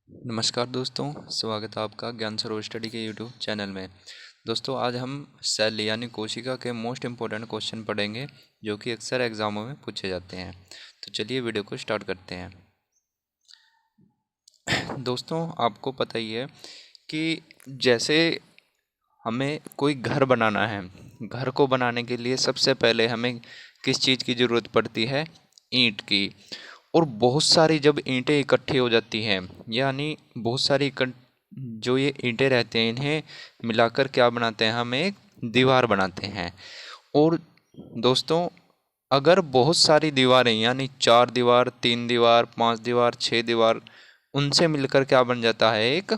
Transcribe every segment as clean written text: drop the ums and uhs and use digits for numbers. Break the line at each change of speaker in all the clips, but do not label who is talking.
नमस्कार दोस्तों, स्वागत है आपका ज्ञान सरोवर स्टडी के यूट्यूब चैनल में। दोस्तों, आज हम सेल यानी कोशिका के मोस्ट इम्पोर्टेंट क्वेश्चन पढ़ेंगे जो कि अक्सर एग्जामों में पूछे जाते हैं। तो चलिए वीडियो को स्टार्ट करते हैं। दोस्तों, आपको पता ही है कि जैसे हमें कोई घर बनाना है, घर को बनाने के लिए सबसे पहले हमें किस चीज़ की ज़रूरत पड़ती है? ईंट की। और बहुत सारी जब ईंटें इकट्ठी हो जाती हैं, यानी बहुत सारी जो ये ईंटें रहते हैं, इन्हें मिलाकर क्या बनाते हैं? हम एक दीवार बनाते हैं। और दोस्तों, अगर बहुत सारी दीवारें यानी 4 दीवार, 3 दीवार, 5 दीवार, 6 दीवार, उनसे मिलकर क्या बन जाता है? एक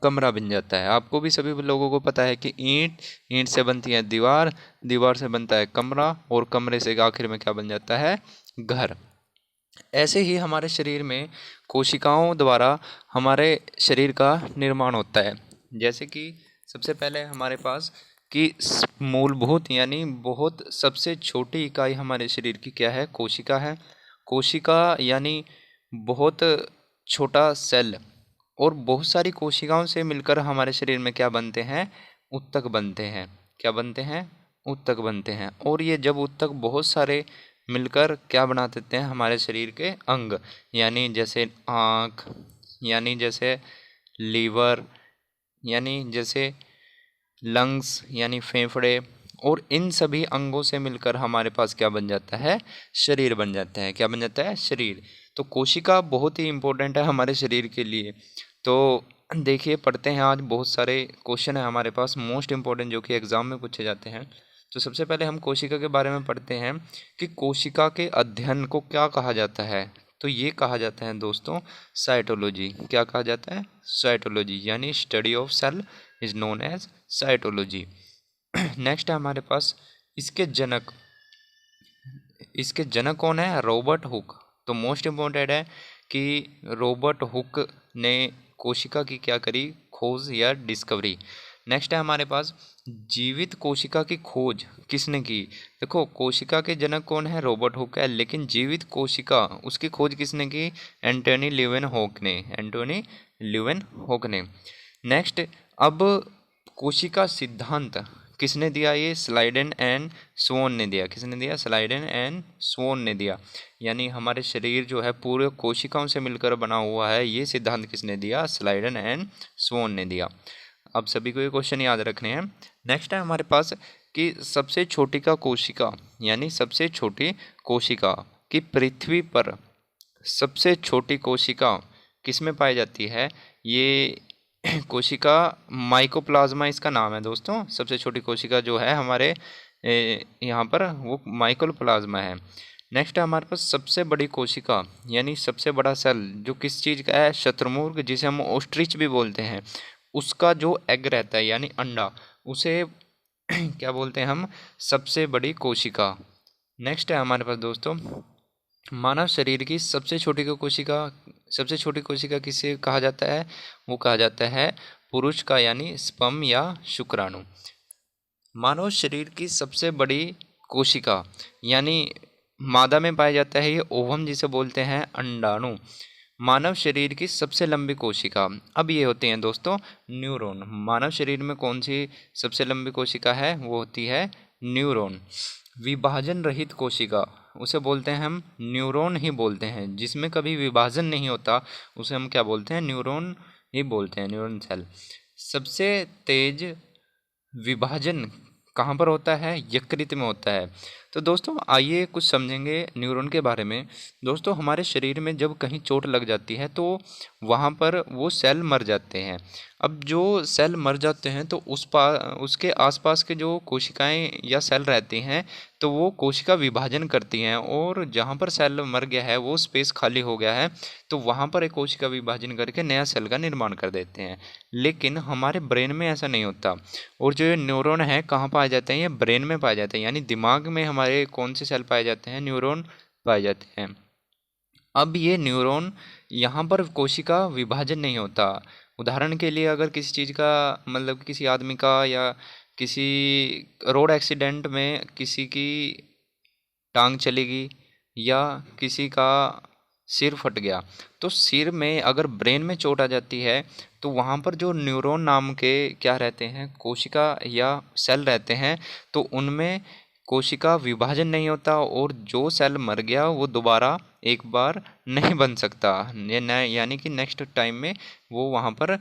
कमरा बन जाता है। आपको भी सभी लोगों को पता है कि ईंट ईंट से बनती है दीवार, दीवार से बनता है कमरा, और कमरे से आखिर में क्या बन जाता है? घर। ऐसे ही हमारे शरीर में कोशिकाओं द्वारा हमारे शरीर का निर्माण होता है। जैसे कि सबसे पहले हमारे पास कि मूलभूत यानी बहुत सबसे छोटी इकाई हमारे शरीर की क्या है? कोशिका है। कोशिका यानी बहुत छोटा सेल। और बहुत सारी कोशिकाओं से मिलकर हमारे शरीर में क्या बनते हैं? ऊतक बनते हैं। क्या बनते हैं? ऊतक बनते हैं। और ये जब ऊतक बहुत सारे मिलकर क्या बना देते हैं? हमारे शरीर के अंग, यानी जैसे आँख, यानी जैसे लीवर, यानी जैसे लंग्स यानी फेफड़े, और इन सभी अंगों से मिलकर हमारे पास क्या बन जाता है? शरीर बन जाता है। क्या बन जाता है? शरीर। तो कोशिका बहुत ही इम्पोर्टेंट है हमारे शरीर के लिए। तो देखिए, पढ़ते हैं, आज बहुत सारे क्वेश्चन है हमारे पास मोस्ट इम्पोर्टेंट जो कि एग्जाम में पूछे जाते हैं। तो सबसे पहले हम कोशिका के बारे में पढ़ते हैं कि कोशिका के अध्ययन को क्या कहा जाता है। तो ये कहा जाता है दोस्तों साइटोलॉजी। क्या कहा जाता है? साइटोलॉजी, यानी study of cell is known as cytology. Next है हमारे पास इसके जनक कौन है? Robert Hooke. तो मोस्ट इम्पोर्टेंट है कि रॉबर्ट हुक ने कोशिका की क्या करी? खोज या डिस्कवरी। नेक्स्ट है हमारे पास जीवित कोशिका की खोज किसने की? देखो, कोशिका के जनक कौन है? रॉबर्ट हुक है, लेकिन जीवित कोशिका उसकी खोज किसने की? एंटोनी ल्यूवेनहॉक ने। एंटोनी ल्यूवेनहॉक ने। नेक्स्ट, अब कोशिका सिद्धांत किसने दिया? ये स्लाइडेन एंड स्वोन ने दिया। किसने दिया? स्लाइडेन एंड स्वोन ने दिया। यानी हमारे शरीर जो है पूरे कोशिकाओं से मिलकर बना हुआ है, ये सिद्धांत किसने दिया? स्लाइडेन एंड स्वोन ने दिया। अब सभी को ये क्वेश्चन याद रखने हैं। नेक्स्ट है हमारे पास कि सबसे छोटी का कोशिका, यानी सबसे छोटी कोशिका कि पृथ्वी पर सबसे छोटी कोशिका किसमें पाई जाती है? ये कोशिका माइकोप्लाज्मा इसका नाम है दोस्तों। सबसे छोटी कोशिका जो है हमारे यहाँ पर, वो माइकोप्लाज्मा है। नेक्स्ट है हमारे पास सबसे बड़ी कोशिका, यानी सबसे बड़ा सेल जो किस चीज़ का है? शतुरमुर्ग, जिसे हम ऑस्ट्रिच भी बोलते हैं, उसका जो एग रहता है यानी अंडा, उसे क्या बोलते हैं हम? सबसे बड़ी कोशिका। नेक्स्ट है हमारे पास दोस्तों मानव शरीर की सबसे छोटी कोशिका किसे कहा जाता है? वो कहा जाता है पुरुष का, यानी स्पर्म या शुक्राणु। मानव शरीर की सबसे बड़ी कोशिका यानी मादा में पाया जाता है ये ओवम, जिसे बोलते हैं अंडाणु। मानव शरीर की सबसे लंबी कोशिका, अब ये होते हैं दोस्तों न्यूरॉन। मानव शरीर में कौन सी सबसे लंबी कोशिका है? वो होती है न्यूरॉन। विभाजन रहित कोशिका, उसे बोलते हैं हम न्यूरॉन ही बोलते हैं। जिसमें कभी विभाजन नहीं होता उसे हम क्या बोलते हैं? न्यूरॉन ही बोलते हैं, न्यूरॉन सेल। सबसे तेज विभाजन कहाँ पर होता है? यकृत में होता है। तो दोस्तों आइए कुछ समझेंगे न्यूरॉन के बारे में। दोस्तों, हमारे शरीर में जब कहीं चोट लग जाती है तो वहाँ पर वो सेल मर जाते हैं। अब जो सेल मर जाते हैं तो उसके आसपास के जो कोशिकाएं या सेल रहती हैं, तो वो कोशिका विभाजन करती हैं, और जहाँ पर सेल मर गया है वो स्पेस खाली हो गया है, तो वहाँ पर एक कोशिका विभाजन करके नया सेल का निर्माण कर देते हैं। लेकिन हमारे ब्रेन में ऐसा नहीं होता। और जो ये न्यूरॉन है कहाँ पाए जाते हैं? ये ब्रेन में पाए जाते हैं, यानी दिमाग में हमारे कौन से सेल पाए जाते हैं? न्यूरॉन पाए जाते हैं। अब ये न्यूरॉन, यहाँ पर कोशिका विभाजन नहीं होता। उदाहरण के लिए अगर किसी चीज़ का मतलब किसी आदमी का या किसी रोड एक्सीडेंट में किसी की टांग चलेगी, या किसी का सिर फट गया, तो सिर में अगर ब्रेन में चोट आ जाती है तो वहाँ पर जो न्यूरॉन नाम के क्या रहते हैं, कोशिका या सेल रहते हैं, तो उनमें कोशिका विभाजन नहीं होता और जो सेल मर गया वो दोबारा एक बार नहीं बन सकता। यानी कि नेक्स्ट टाइम में वो वहाँ पर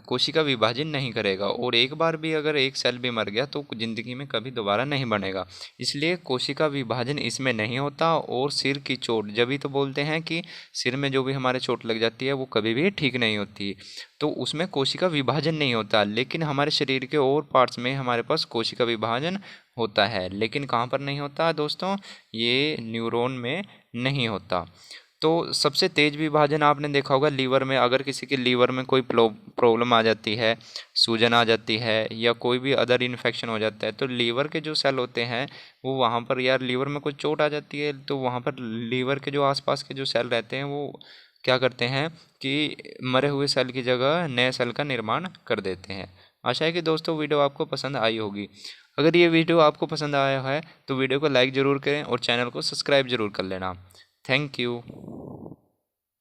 कोशिका विभाजन नहीं करेगा, और एक बार भी अगर एक सेल भी मर गया तो ज़िंदगी में कभी दोबारा नहीं बनेगा। इसलिए कोशिका विभाजन इसमें नहीं होता। और सिर की चोट, जब ही तो बोलते हैं कि सिर में जो भी हमारे चोट लग जाती है वो कभी भी ठीक नहीं होती, तो उसमें कोशिका विभाजन नहीं होता। लेकिन हमारे शरीर के और पार्ट्स में हमारे पास कोशिका विभाजन होता है, लेकिन कहाँ पर नहीं होता दोस्तों, ये न्यूरॉन में नहीं होता। तो सबसे तेज़ विभाजन आपने देखा होगा लीवर में, अगर किसी के लीवर में कोई प्रॉब्लम आ जाती है, सूजन आ जाती है या कोई भी अदर इन्फेक्शन हो जाता है, तो लीवर के जो सेल होते हैं वो वहाँ पर, यार लीवर में कोई चोट आ जाती है तो वहाँ पर लीवर के जो आसपास के जो सेल रहते हैं वो क्या करते हैं कि मरे हुए सेल की जगह नए सेल का निर्माण कर देते हैं। आशा है कि दोस्तों वीडियो आपको पसंद आई होगी। अगर ये वीडियो आपको पसंद आया है तो वीडियो को लाइक ज़रूर करें और चैनल को सब्सक्राइब ज़रूर कर लेना। Thank you.